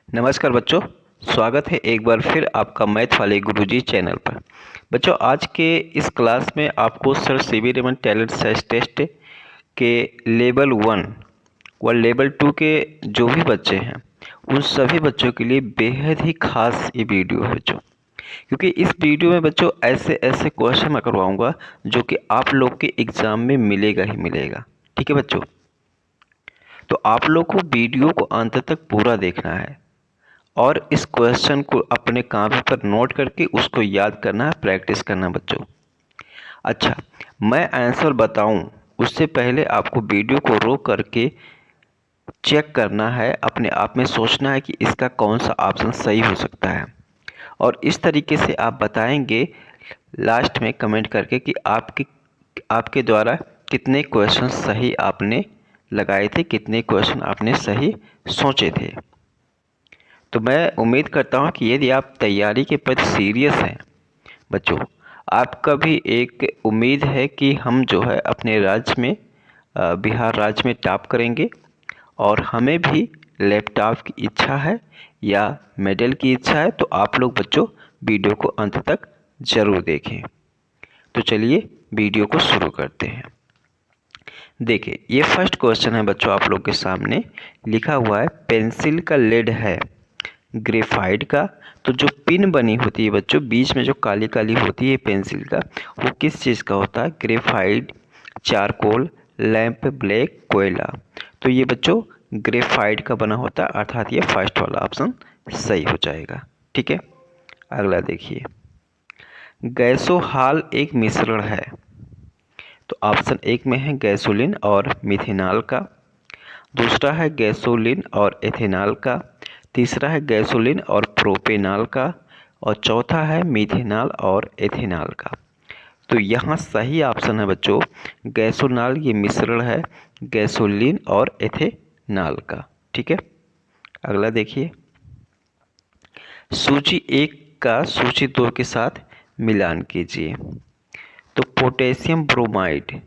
नमस्कार बच्चों, स्वागत है एक बार फिर आपका मैथ वाले गुरुजी चैनल पर। बच्चों, आज के इस क्लास में आपको sir C V Raman talent search test के लेवल 1 व लेवल 2 के जो भी बच्चे हैं उन सभी बच्चों के लिए बेहद ही खास ये वीडियो है बच्चों, क्योंकि इस वीडियो में बच्चों ऐसे ऐसे क्वेश्चन मैं करवाऊँगा जो कि आप लोग के एग्ज़ाम में मिलेगा ही मिलेगा। ठीक है बच्चों, तो आप लोग को वीडियो को अंत तक पूरा देखना है और इस क्वेश्चन को अपने कापी पर नोट करके उसको याद करना है, प्रैक्टिस करना है बच्चों। अच्छा, मैं आंसर बताऊं उससे पहले आपको वीडियो को रोक करके चेक करना है, अपने आप में सोचना है कि इसका कौन सा ऑप्शन सही हो सकता है, और इस तरीके से आप बताएंगे लास्ट में कमेंट करके कि आपके द्वारा कितने क्वेश्चन सही आपने लगाए थे, कितने क्वेश्चन आपने सही सोचे थे। तो मैं उम्मीद करता हूँ कि यदि आप तैयारी के प्रति सीरियस हैं बच्चों, आपका भी एक उम्मीद है कि हम जो है अपने राज्य में बिहार राज्य में टॉप करेंगे, और हमें भी लैपटॉप की इच्छा है या मेडल की इच्छा है, तो आप लोग बच्चों वीडियो को अंत तक ज़रूर देखें। तो चलिए वीडियो को शुरू करते हैं। देखिए, ये फर्स्ट क्वेश्चन है बच्चों, आप लोग के सामने लिखा हुआ है पेंसिल का लेड है ग्रेफाइट का, तो जो पिन बनी होती है बच्चों बीच में जो काली काली होती है पेंसिल का, वो किस चीज़ का होता है? ग्रेफाइट, चारकोल, लैंप ब्लैक, कोयला। तो ये बच्चों ग्रेफाइट का बना होता है, अर्थात ये फर्स्ट वाला ऑप्शन सही हो जाएगा। ठीक है, अगला देखिए, गैसोहाल एक मिश्रण है, तो ऑप्शन एक में है गैसोलीन और मिथेनॉल का, दूसरा है गैसोलीन और एथेनॉल का, तीसरा है गैसोलीन और प्रोपेनॉल का, और चौथा है मिथेनॉल और एथेनॉल का। तो यहाँ सही ऑप्शन है बच्चों गैसोनॉल, ये मिश्रण है गैसोलीन और एथेनॉल का। ठीक है, अगला देखिए, सूची 1 का सूची 2 के साथ मिलान कीजिए। तो पोटेशियम ब्रोमाइड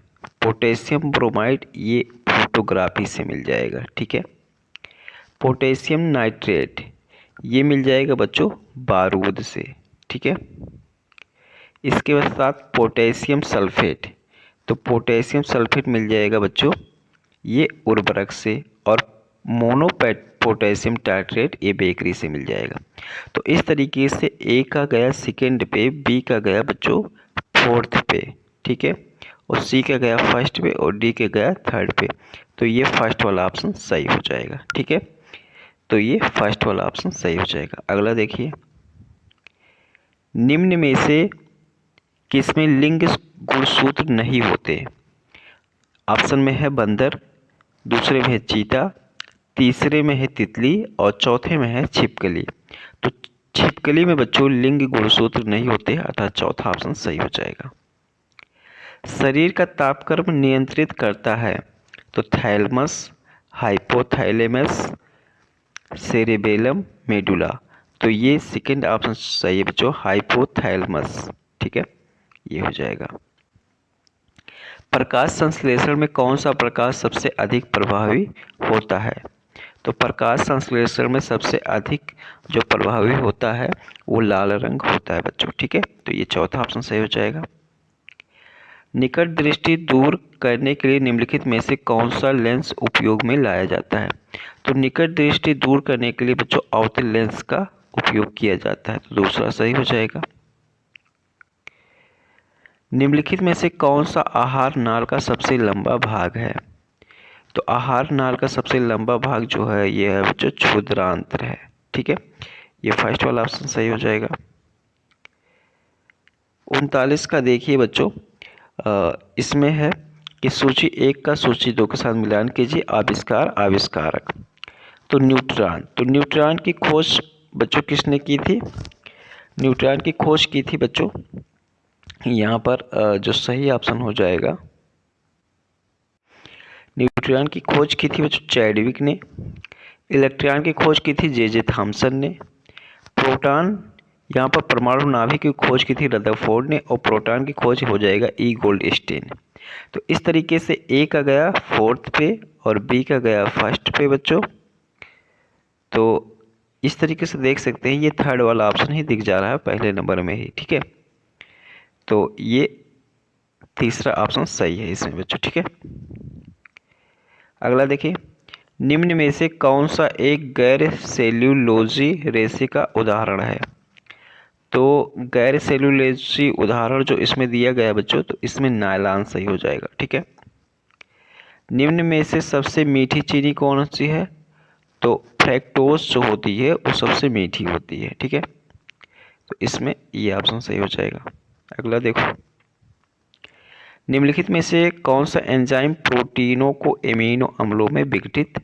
ये फोटोग्राफी से मिल जाएगा। ठीक है, पोटेशियम नाइट्रेट ये मिल जाएगा बच्चों बारूद से। ठीक है, इसके साथ पोटेशियम सल्फेट, तो पोटेशियम सल्फेट मिल जाएगा बच्चों ये उर्वरक से, और पोटेशियम टाइट्रेट ये बेकरी से मिल जाएगा। तो इस तरीके से ए का गया सेकेंड पे, बी का गया बच्चों फोर्थ पे। ठीक है, और सी का गया फर्स्ट पे और डी के गया थर्ड पे। तो ये फर्स्ट वाला ऑप्शन सही हो जाएगा। ठीक है, तो ये फर्स्ट वाला ऑप्शन सही हो जाएगा। अगला देखिए, निम्न में से किसमें लिंग गुणसूत्र नहीं होते? ऑप्शन में है बंदर, दूसरे में है चीता, तीसरे में है तितली, और चौथे में है छिपकली। तो छिपकली में बच्चों लिंग गुणसूत्र नहीं होते, अर्थात चौथा ऑप्शन सही हो जाएगा। शरीर का तापक्रम नियंत्रित करता है, तो थैलेमस, हाइपोथैलेमस, सेरेबेलम, मेडुला। तो ये सेकंड ऑप्शन सही है बच्चों, हाइपोथैलेमस। ठीक है, ये हो जाएगा। प्रकाश संश्लेषण में कौन सा प्रकाश सबसे अधिक प्रभावी होता है? तो प्रकाश संश्लेषण में सबसे अधिक जो प्रभावी होता है वो लाल रंग होता है बच्चों। ठीक है, तो ये चौथा ऑप्शन सही हो जाएगा। निकट दृष्टि दूर करने के लिए निम्नलिखित में से कौन सा लेंस उपयोग में लाया जाता है? तो निकट दृष्टि दूर करने के लिए बच्चों अवतल लेंस का उपयोग किया जाता है, तो दूसरा सही हो जाएगा। निम्नलिखित में से कौन सा आहार नाल का सबसे लंबा भाग है? तो आहार नाल का सबसे लंबा भाग जो है ये है बच्चों क्षुद्रांत्र है। ठीक है, ये फर्स्ट वाला ऑप्शन सही हो जाएगा। 39 का देखिए बच्चों, इसमें है कि सूची 1 का सूची 2 के साथ मिलान कीजिए। आविष्कार, आविष्कारक। तो न्यूट्रॉन की खोज बच्चों किसने की थी? न्यूट्रॉन की खोज की थी बच्चों, यहाँ पर जो सही ऑप्शन हो जाएगा, न्यूट्रॉन की खोज की थी बच्चों चैडविक ने, इलेक्ट्रॉन की खोज की थी जे थॉमसन ने, प्रोटॉन यहाँ पर परमाणु नाभिक की खोज की थी रदरफोर्ड ने, और प्रोटॉन की खोज हो जाएगा ई गोल्डस्टीन। तो इस तरीके से ए का गया फोर्थ पे और बी का गया फर्स्ट पे बच्चों। तो इस तरीके से देख सकते हैं, ये थर्ड वाला ऑप्शन ही दिख जा रहा है पहले नंबर में ही, ठीक है। तो ये तीसरा ऑप्शन सही है इसमें बच्चों, ठीक है। अगला देखिए, निम्न में से कौन सा एक गैर सेल्यूलोजी रेशे का उदाहरण है। तो गैर सेल्यूलोजी उदाहरण जो इसमें दिया गया है बच्चों, तो इसमें नायलॉन सही हो जाएगा, ठीक है। निम्न में से सबसे मीठी चीनी कौन सी है। तो फ्रैक्टोज जो होती है वो सबसे मीठी होती है, ठीक है। तो इसमें ये ऑप्शन सही हो जाएगा। अगला देखो, निम्नलिखित में से कौन सा एंजाइम प्रोटीनों को एमिनो अम्लों में विघटित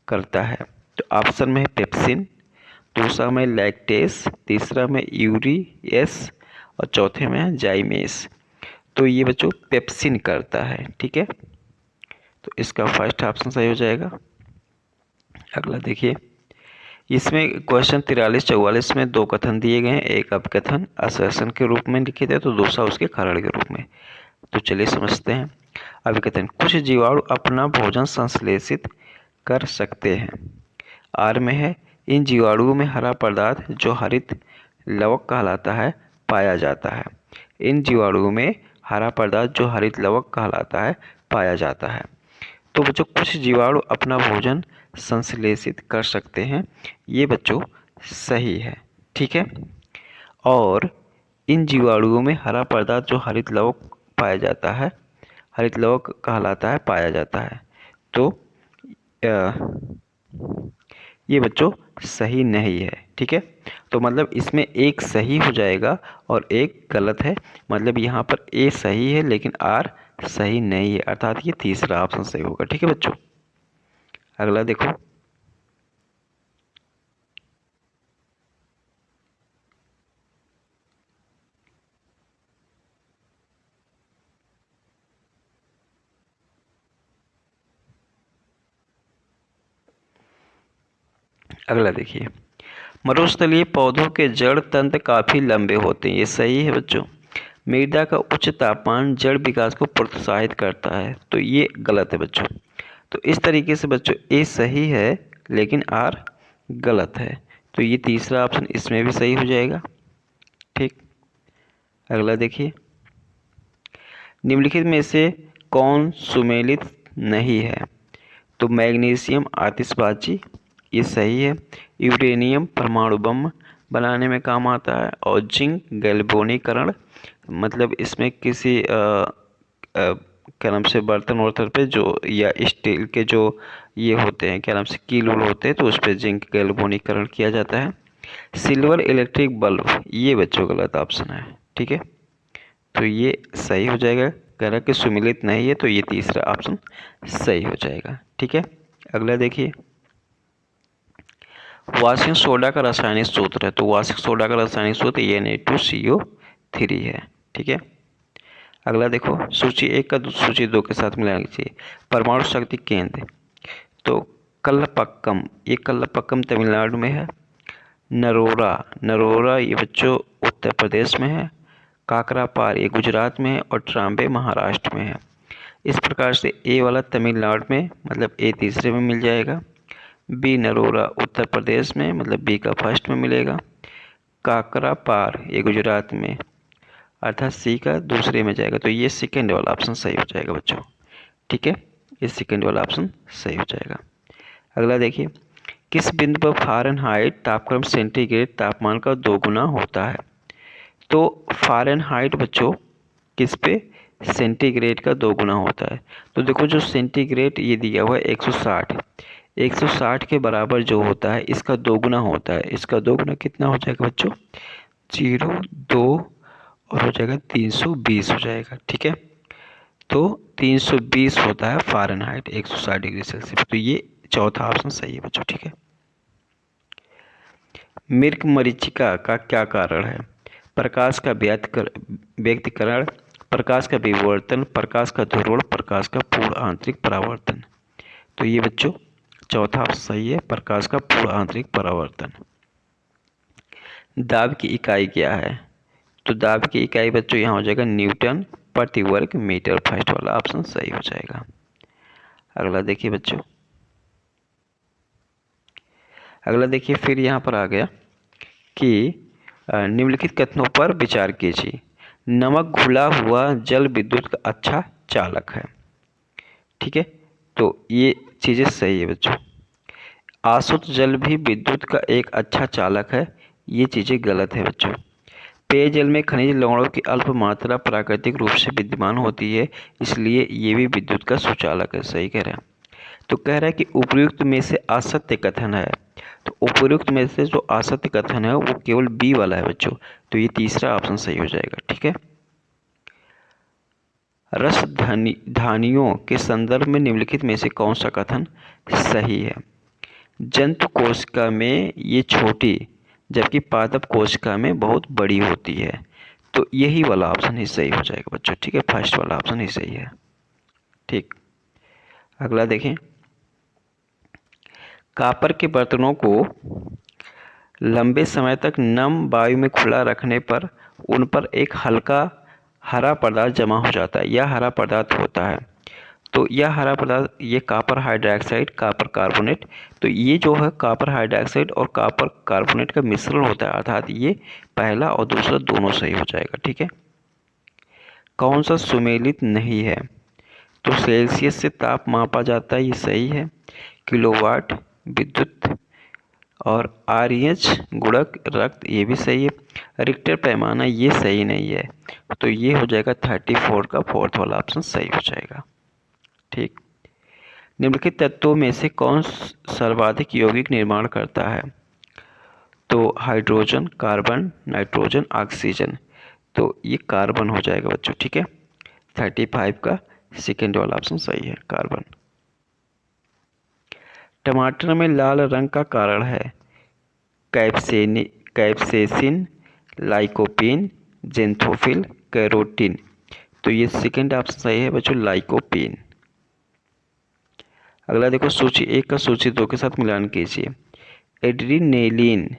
करता है। तो ऑप्शन में है पेप्सिन, दूसरा में लैक्टेस, तीसरा में यूरिएस और चौथे में है जाइमेस। तो ये बच्चों पेप्सिन करता है, ठीक है। तो इसका फर्स्ट ऑप्शन सही हो जाएगा। अगला देखिए, इसमें क्वेश्चन 43-44 में दो कथन दिए गए हैं, एक अपकथन असर्शन के रूप में लिखे थे, तो दूसरा उसके कारण के रूप में। तो चलिए समझते हैं। अभिकथन, कुछ जीवाणु अपना भोजन संश्लेषित कर सकते हैं। आर में है, इन जीवाणुओं में हरा पदार्थ जो हरित लवक कहलाता है पाया जाता है। इन जीवाणुओं में हरा पदार्थ जो हरित लवक कहलाता है पाया जाता है। तो बच्चों कुछ जीवाणु अपना भोजन संश्लेषित कर सकते हैं, ये बच्चों सही है, ठीक है। और इन जीवाणुओं में हरा पदार्थ जो हरित लवक पाया जाता है, हरित लवक कहलाता है पाया जाता है। तो ये बच्चों सही नहीं है, ठीक है। तो मतलब इसमें एक सही हो जाएगा और एक गलत है। मतलब यहाँ पर ए सही है लेकिन आर सही नहीं है, अर्थात ये तीसरा ऑप्शन सही होगा, ठीक है बच्चों। अगला देखो, अगला देखिए, मरुस्थलीय पौधों के जड़ तंत्र काफी लंबे होते हैं, ये सही है बच्चों। मृदा का उच्च तापमान जड़ विकास को प्रोत्साहित करता है, तो ये गलत है बच्चों। तो इस तरीके से बच्चों ए सही है लेकिन आर गलत है। तो ये तीसरा ऑप्शन इसमें भी सही हो जाएगा, ठीक। अगला देखिए, निम्नलिखित में से कौन सुमेलित नहीं है। तो मैग्नीशियम आतिशबाजी, ये सही है। यूरेनियम परमाणु बम बनाने में काम आता है। और जिंक गैल्वेनीकरण, मतलब इसमें किसी क्या नाम से बर्तन वर्तन पे जो या स्टील के जो ये होते हैं क्या नाम से कील उल होते हैं, तो उस पर जिंक गैल्वेनीकरण किया जाता है। सिल्वर इलेक्ट्रिक बल्ब, ये बच्चों गलत ऑप्शन है, ठीक है। तो ये सही हो जाएगा, कह रहा कि सुमिलित नहीं है, तो ये तीसरा ऑप्शन सही हो जाएगा, ठीक है। अगला देखिए, वाशिंग सोडा का रासायनिक सूत्र है। तो वाशिंग सोडा का रासायनिक सूत्र Na2CO3 है, ठीक है। अगला देखो, सूची 1 का सूची 2 के साथ मिलाना चाहिए। परमाणु शक्ति केंद्र, तो कल्लपक्कम, ये कल्लपक्कम तमिलनाडु में है। नरोरा, नरोरा ये बच्चों उत्तर प्रदेश में है। काकरापार ये गुजरात में है और ट्राम्बे महाराष्ट्र में है। इस प्रकार से ए वाला तमिलनाडु में, मतलब ए तीसरे में मिल जाएगा। बी नरोरा उत्तर प्रदेश में, मतलब बी का फर्स्ट में मिलेगा। काकरापार ये गुजरात में, अर्थात सी का दूसरे में जाएगा। तो ये सेकेंड वाला ऑप्शन सही हो जाएगा बच्चों, ठीक है। ये सेकेंड वाला ऑप्शन सही हो जाएगा। अगला देखिए, किस बिंदु पर फ़ारेनहाइट तापक्रम सेंटीग्रेड तापमान का 2 गुना होता है। तो फ़ारेनहाइट बच्चों किस पे, सेंटीग्रेड का 2 गुना होता है। तो देखो जो सेंटीग्रेड ये दिया हुआ है 160, 160 के बराबर जो होता है इसका 2 गुना होता है। इसका 2 गुना कितना हो जाएगा बच्चों, 0, 2 और हो जाएगा 320 हो जाएगा, ठीक है। तो 320 होता है फ़ारेनहाइट 160 डिग्री सेल्सियस। तो ये चौथा ऑप्शन सही है बच्चों, ठीक है। मिर्क मरीचिका का क्या कारण है। प्रकाश का व्यक्तिकरण, प्रकाश का विवर्तन, प्रकाश का ध्रुवण, प्रकाश का पूर्ण आंतरिक परावर्तन। तो ये बच्चों चौथा सही है, प्रकाश का पूर्ण आंतरिक परावर्तन। दाब की इकाई क्या है। तो दाब की इकाई बच्चों यहाँ हो जाएगा न्यूटन प्रति वर्ग मीटर, फर्स्ट वाला ऑप्शन सही हो जाएगा। अगला देखिए बच्चों, अगला देखिए, फिर यहाँ पर आ गया कि निम्नलिखित कथनों पर विचार कीजिए। नमक घुला हुआ जल विद्युत का अच्छा चालक है। ठीक है, तो ये चीज़ें सही है बच्चों। आसुत जल भी विद्युत का एक अच्छा चालक है, ये चीज़ें गलत है बच्चों। पेयजल में खनिज लवणों की अल्प मात्रा प्राकृतिक रूप से विद्यमान होती है, इसलिए ये भी विद्युत का सुचालक है, सही कह रहे हैं। तो कह रहा है कि उपयुक्त में से असत्य कथन है, तो उपयुक्त में से जो असत्य कथन है वो केवल बी वाला है बच्चों, तो ये तीसरा ऑप्शन सही हो जाएगा। ठीक है, रस धानियों के संदर्भ में निम्नलिखित में से कौन सा कथन सही है? जंतु कोशिका में ये छोटी जबकि पादप कोशिका में बहुत बड़ी होती है, तो यही वाला ऑप्शन ही सही हो जाएगा बच्चों। ठीक है, फर्स्ट वाला ऑप्शन ही सही है। ठीक, अगला देखें, कॉपर के बर्तनों को लंबे समय तक नम वायु में खुला रखने पर उन पर एक हल्का हरा पदार्थ जमा हो जाता है, यह हरा पदार्थ होता है। तो यह हरा पदार्थ ये कॉपर हाइड्रोक्साइड, कॉपर कार्बोनेट, तो ये जो है कॉपर हाइड्रोक्साइड और कॉपर कार्बोनेट का मिश्रण होता है, अर्थात ये पहला और दूसरा दोनों सही हो जाएगा। ठीक है, कौन सा सुमेलित नहीं है? तो सेल्सियस से ताप मापा जाता है, ये सही है। किलोवाट, विद्युत और आरएच गुणक रक्त, ये भी सही है। रिक्टर पैमाना ये सही नहीं है, तो ये हो जाएगा 34 का फोर्थ वाला ऑप्शन सही हो जाएगा। ठीक, निम्नलिखित तत्वों में से कौन सर्वाधिक यौगिक निर्माण करता है? तो हाइड्रोजन, कार्बन, नाइट्रोजन, ऑक्सीजन, तो ये कार्बन हो जाएगा बच्चों। ठीक है, 35 का सेकेंड वाला ऑप्शन सही है, कार्बन। टमाटर में लाल रंग का कारण है कैप्सेसिन, लाइकोपीन, जेंथोफिल, कैरोटीन, तो ये सेकेंड ऑप्शन सही है बच्चों, लाइकोपीन। अगला देखो, सूची 1 का सूची 2 के साथ मिलान कीजिए। एड्रीनेलिन,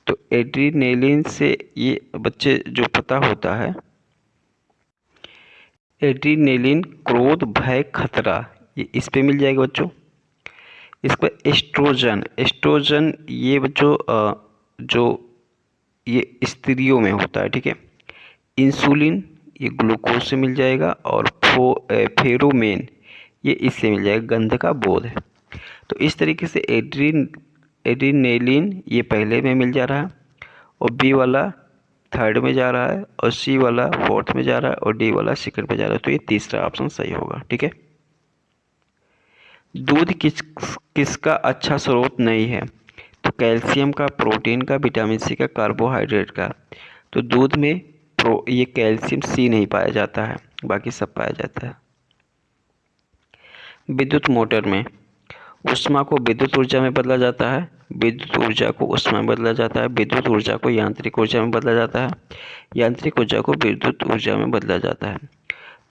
तो एड्रीनेलिन से ये बच्चे जो पता होता है, एड्रीनेलिन क्रोध, भय, खतरा, ये इस पे मिल जाएगा बच्चों। इस पर एस्ट्रोजन, एस्ट्रोजन ये बच्चों जो ये स्त्रियों में होता है। ठीक है, इंसुलिन ये ग्लूकोज से मिल जाएगा और फेरोमेन ये इससे मिल जाएगा, गंध का बोध है। तो इस तरीके से एड्रीनेलिन ये पहले में मिल जा रहा है और बी वाला थर्ड में जा रहा है और सी वाला फोर्थ में जा रहा है और डी वाला सेकंड में जा रहा है, तो ये तीसरा ऑप्शन सही होगा। ठीक है, दूध किसका अच्छा स्रोत नहीं है? तो कैल्शियम का, प्रोटीन का, विटामिन सी का, कार्बोहाइड्रेट का, तो दूध में ये कैल्शियम सी नहीं पाया जाता है, बाकी सब पाया जाता है। विद्युत मोटर में ऊष्मा को विद्युत ऊर्जा में बदला जाता है, विद्युत ऊर्जा को ऊष्मा में बदला जाता है, विद्युत ऊर्जा को यांत्रिक ऊर्जा में बदला जाता है, यांत्रिक ऊर्जा को विद्युत ऊर्जा में बदला जाता है।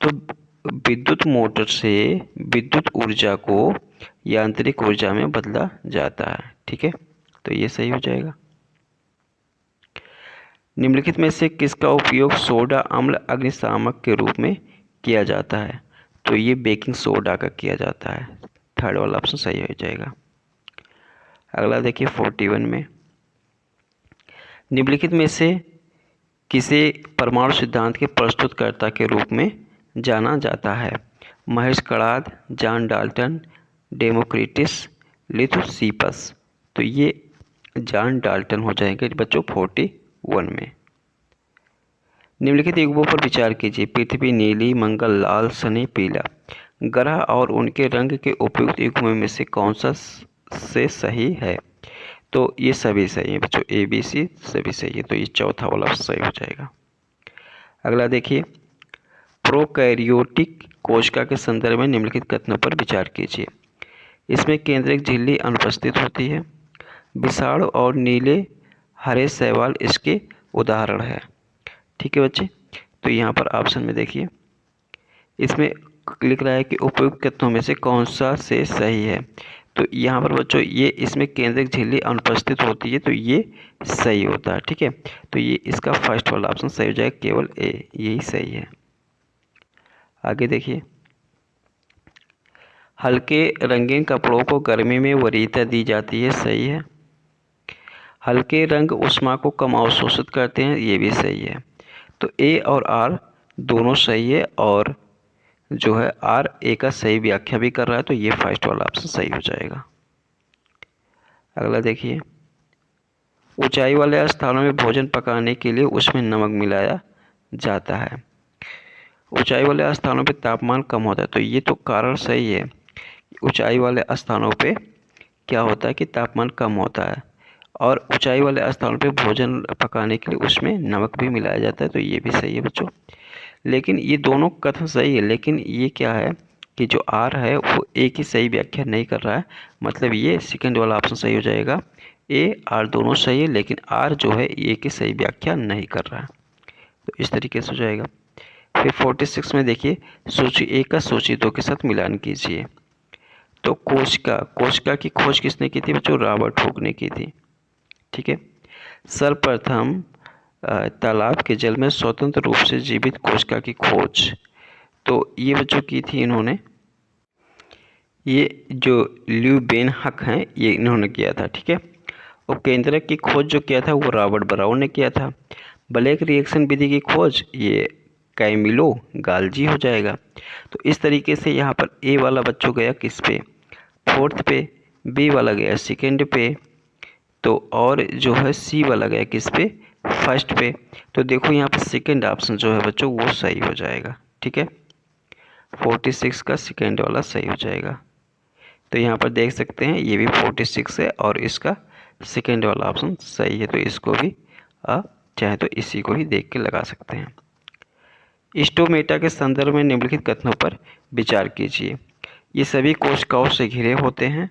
तो विद्युत मोटर से विद्युत ऊर्जा को यांत्रिक ऊर्जा में बदला जाता है। ठीक है, तो ये सही हो जाएगा। निम्नलिखित में से किसका उपयोग सोडा अम्ल अग्निशामक के रूप में किया जाता है? तो ये बेकिंग सोडा का किया जाता है, थर्ड वाला ऑप्शन सही हो जाएगा। अगला देखिए 41 में, निम्नलिखित में से किसे परमाणु सिद्धांत के प्रस्तुतकर्ता के रूप में जाना जाता है? महेश कड़ाद, जॉन डाल्टन, डेमोक्रिटस, लिथुसीपस, तो ये जॉन डाल्टन हो जाएंगे बच्चों 41 में। निम्नलिखित युग्मों पर विचार कीजिए। पृथ्वी नीली, मंगल लाल, शनि पीला। ग्रह और उनके रंग के उपयुक्त युग्मों में से कौन सा से सही है? तो ये सभी सही है बच्चों, ए बी सी सभी सही है, तो ये चौथा वाला सही हो जाएगा। अगला देखिए, प्रोकैरियोटिक कोशिका के संदर्भ में निम्नलिखित कथनों पर विचार कीजिए। इसमें केंद्रक झिल्ली अनुपस्थित होती है। विषाणु और नीले हरे शैवाल इसके उदाहरण है। ठीक है बच्चे, तो यहाँ पर ऑप्शन में देखिए, इसमें लिख रहा है कि उपयुक्त कथनों में से कौन सा से सही है। तो यहाँ पर बच्चों ये इसमें केंद्रक झिल्ली अनुपस्थित होती है, तो ये सही होता है। ठीक है, तो ये इसका फर्स्ट वाला ऑप्शन सही हो जाएगा, केवल ए यही सही है। आगे देखिए, हल्के रंगीन कपड़ों को गर्मी में वरीयता दी जाती है, सही है। हल्के रंग ऊष्मा को कम अवशोषित करते हैं, ये भी सही है। तो ए और आर दोनों सही है और जो है आर ए का सही व्याख्या भी कर रहा है, तो ये फर्स्ट वाला ऑप्शन सही हो जाएगा। अगला देखिए, ऊंचाई वाले स्थानों में भोजन पकाने के लिए उसमें नमक मिलाया जाता है। ऊंचाई वाले स्थानों पे तापमान कम होता है, तो ये तो कारण सही है। ऊंचाई वाले स्थानों पे क्या होता है कि तापमान कम होता है और ऊंचाई वाले स्थानों पे भोजन पकाने के लिए उसमें नमक भी मिलाया जाता है, तो ये भी सही है बच्चों। लेकिन ये दोनों कथन सही है, लेकिन ये क्या है कि जो आर है वो ए की सही व्याख्या नहीं कर रहा है, मतलब ये सेकंड वाला ऑप्शन सही हो जाएगा। ए आर दोनों सही है, लेकिन आर जो है ए की सही व्याख्या नहीं कर रहा है, तो इस तरीके से हो जाएगा। फिर 46 में देखिए, सूची ए का सूची दो के साथ मिलान कीजिए। तो कोशिका की खोज किसने की थी बच्चों? रॉबर्ट हुक ने की थी। ठीक है। सर्वप्रथम तालाब के जल में स्वतंत्र रूप से जीवित कोशिका की खोज, तो ये बच्चों की थी इन्होंने, ये जो ल्यूवेनहक हैं ये इन्होंने किया था। ठीक है। और केंद्रक की खोज जो किया था वो रॉबर्ट ब्राउन ने किया था। ब्लैक रिएक्शन विधि की खोज ये कैमिलो गाल्जी हो जाएगा। तो इस तरीके से यहाँ पर ए वाला बच्चों गया किस पे? फोर्थ पे। बी वाला गया सेकेंड पे, तो और जो है सी वाला गया किस पे? फर्स्ट पे। तो देखो यहाँ पर सेकेंड ऑप्शन जो है बच्चों वो सही हो जाएगा। ठीक है। 46 का सेकेंड वाला सही हो जाएगा। तो यहाँ पर देख सकते हैं ये भी 46 है और इसका सेकेंड वाला ऑप्शन सही है, तो इसको भी आप चाहे तो इसी को ही देख के लगा सकते हैं। स्टोमेटा के संदर्भ में निम्नलिखित कथनों पर विचार कीजिए। ये सभी कोशिकाओं से घिरे होते हैं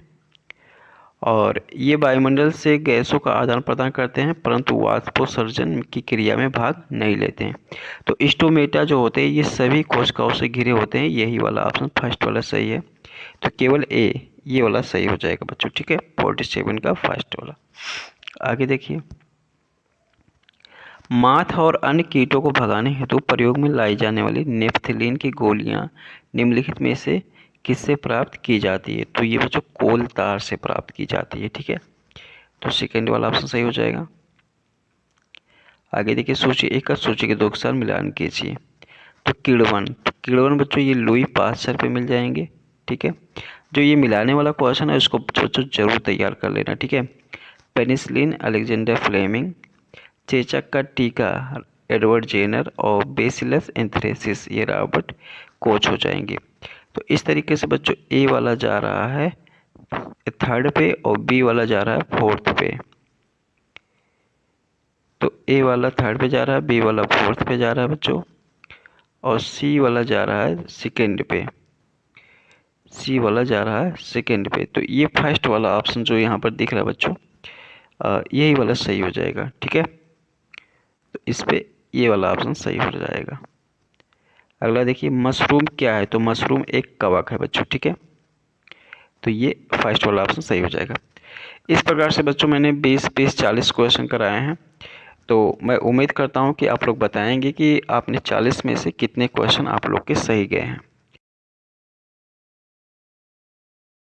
और ये वायुमंडल से गैसों का आदान प्रदान करते हैं, परंतु वाष्पोत्सर्जन की क्रिया में भाग नहीं लेते हैं। तो स्टोमेटा जो होते हैं ये सभी कोशिकाओं से घिरे होते हैं, यही वाला ऑप्शन फर्स्ट वाला सही है। तो केवल ए ये वाला सही हो जाएगा बच्चों। ठीक है। 47 का फर्स्ट वाला। आगे देखिए, माथ और अन्य कीटों को भगाने हेतु प्रयोग में लाई जाने वाली नेफ्थलीन की गोलियां निम्नलिखित में से किससे प्राप्त की जाती है? तो ये बच्चों कोल तार से प्राप्त की जाती है। ठीक है। तो सेकेंड वाला ऑप्शन सही हो जाएगा। आगे देखिए, सूची एक का सूची के दो के साथ मिलान कीजिए। तो किण्वन बच्चों ये लुई पास्चर पे मिल जाएंगे। ठीक है। जो ये मिलाने वाला क्वेश्चन है उसको बच्चों जरूर तैयार कर लेना। ठीक है। पेनिसिलिन अलेक्जेंडर फ्लेमिंग, चेचक का टीका एडवर्ड जेनर और बेसिलस एंथ्रेसिस ये रॉबर्ट कोच हो जाएंगे। तो इस तरीके से बच्चों ए वाला जा रहा है थर्ड पे और बी वाला जा रहा है फोर्थ पे। तो ए वाला थर्ड पे जा रहा है, बी वाला फोर्थ पे जा रहा है बच्चों, और सी वाला जा रहा है सेकेंड पे। सी वाला जा रहा है सेकेंड पे। तो ये फर्स्ट वाला ऑप्शन जो यहाँ पर दिख रहा है बच्चों यही वाला सही हो जाएगा। ठीक है। तो इस पे ये वाला ऑप्शन सही हो जाएगा। अगला देखिए, मशरूम क्या है? तो मशरूम एक कवक है बच्चों। ठीक है। तो ये फर्स्ट वाला ऑप्शन सही हो जाएगा। इस प्रकार से बच्चों मैंने 20 40 क्वेश्चन कराए हैं। तो मैं उम्मीद करता हूँ कि आप लोग बताएंगे कि आपने 40 में से कितने क्वेश्चन आप लोग के सही गए हैं।